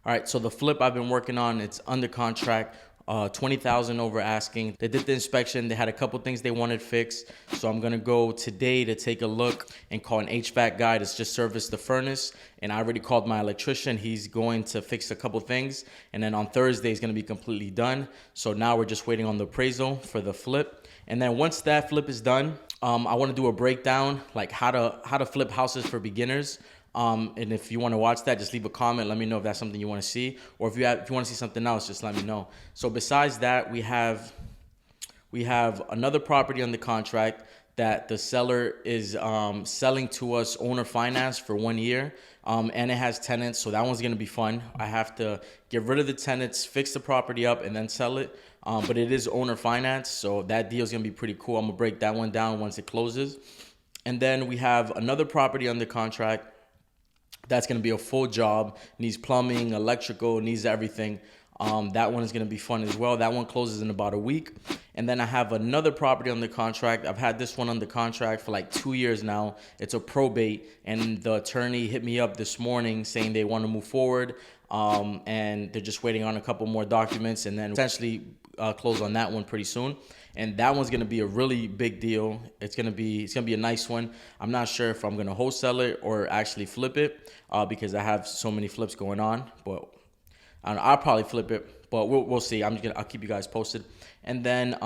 All right, so the flip I've been working on, it's under contract, 20,000 over asking. They did the inspection. They had a couple things they wanted fixed. So I'm gonna go today to take a look and call an HVAC guy to just service the furnace. And I already called my electrician. He's going to fix a couple things. And then on Thursday, it's gonna be completely done. So now we're just waiting on the appraisal for the flip. And then once that flip is done, I wanna do a breakdown, like how to flip houses for beginners. And if you want to watch that, just leave a comment. Let me know if that's something you want to see, or if you want to see something else, just let me know. So besides that, we have another property on the contract that the seller is selling to us owner finance for 1 year, and it has tenants, so that one's gonna be fun. I have to get rid of the tenants, fix the property up, and then sell it. But it is owner finance, so that deal is gonna be pretty cool. I'm gonna break that one down once it closes. And then we have another property under contract that's going to be a full job, needs plumbing, electrical, needs everything. That one is going to be fun as well. That one closes in about a week. And then I have another property on the contract. I've had this one on the contract for like 2 years now. It's a probate, and the attorney hit me up this morning saying they want to move forward, and they're just waiting on a couple more documents, and then essentially close on that one pretty soon. And that one's gonna be a really big deal. It's gonna be a nice one. I'm not sure if I'm gonna wholesale it or actually flip it, because I have so many flips going on. But I'll probably flip it, but we'll see. I'll keep you guys posted. And then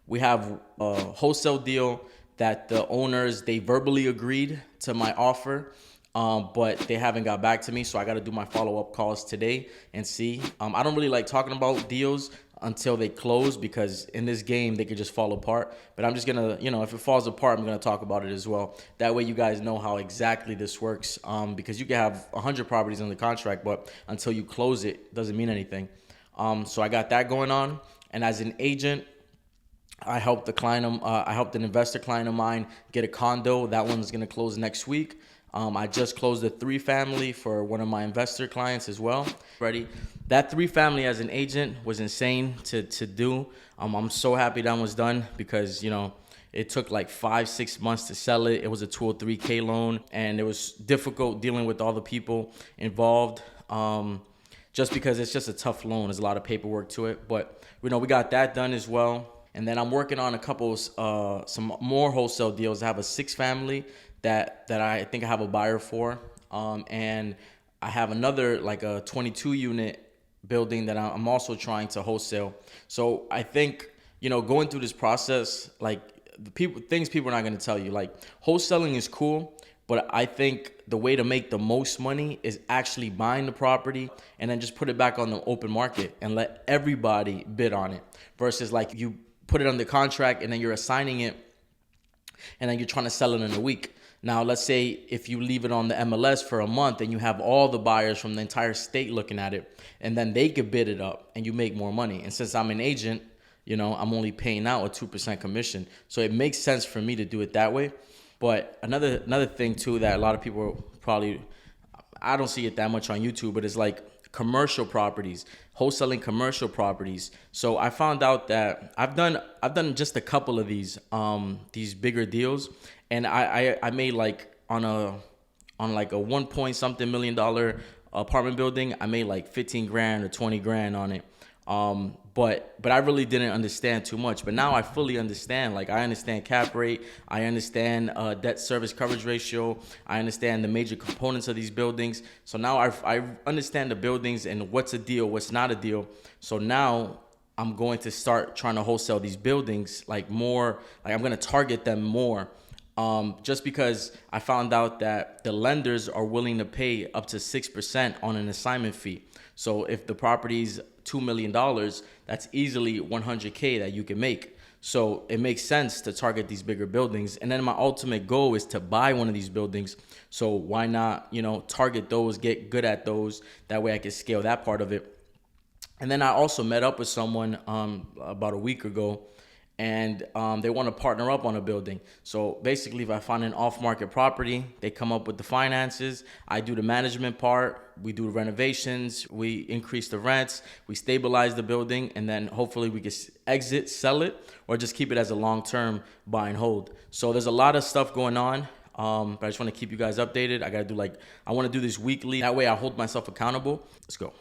we have a wholesale deal that the owners, they verbally agreed to my offer, but they haven't got back to me, so I got to do my follow-up calls today and see. I don't really like talking about deals until they close, because in this game they could just fall apart. But I'm just gonna, if it falls apart, I'm gonna talk about it as well. That way you guys know how exactly this works, because you can have 100 properties on the contract, but until you close it doesn't mean anything. So I got that going on. And as an agent, I helped an investor client of mine get a condo. That one's gonna close next week. I just closed a 3-family for one of my investor clients as well. Ready? That 3-family as an agent was insane to do. I'm so happy that was done, because it took like 5-6 months to sell it. It was a 203K loan, and it was difficult dealing with all the people involved. Just because it's just a tough loan. There's a lot of paperwork to it, but we got that done as well. And then I'm working on a couple, some more wholesale deals. I have a 6-family that I think I have a buyer for, and I have another like a 22 unit building that I'm also trying to wholesale. So I think going through this process, like things people are not going to tell you, like wholesaling is cool, but I think the way to make the most money is actually buying the property and then just put it back on the open market and let everybody bid on it, versus like you put it under contract and then you're assigning it and then you're trying to sell it in a week. Now, let's say if you leave it on the MLS for a month and you have all the buyers from the entire state looking at it, and then they could bid it up and you make more money. And since I'm an agent, I'm only paying out a 2% commission. So it makes sense for me to do it that way. But another thing too that a lot of people probably, I don't see it that much on YouTube, but it's like commercial properties, wholesaling commercial properties. So I found out that I've done just a couple of these bigger deals, and I made like on like a 1 point something million dollar apartment building, I made like 15 grand or 20 grand on it. But I really didn't understand too much. But now I fully understand. Like, I understand cap rate. I understand debt service coverage ratio. I understand the major components of these buildings. So now I understand the buildings and what's a deal, what's not a deal. So now I'm going to start trying to wholesale these buildings like more. Like, I'm going to target them more. Just because I found out that the lenders are willing to pay up to 6% on an assignment fee. So if the property's $2 million, that's easily $100K that you can make. So it makes sense to target these bigger buildings. And then my ultimate goal is to buy one of these buildings. So why not, target those, get good at those. That way I can scale that part of it. And then I also met up with someone about a week ago, and they want to partner up on a building. So basically, if I find an off-market property, they come up with the finances, I do the management part, we do the renovations, we increase the rents, we stabilize the building, and then hopefully we can exit, sell it, or just keep it as a long-term buy and hold. So there's a lot of stuff going on. But I just want to keep you guys updated. I want to do this weekly. That way I hold myself accountable. Let's go.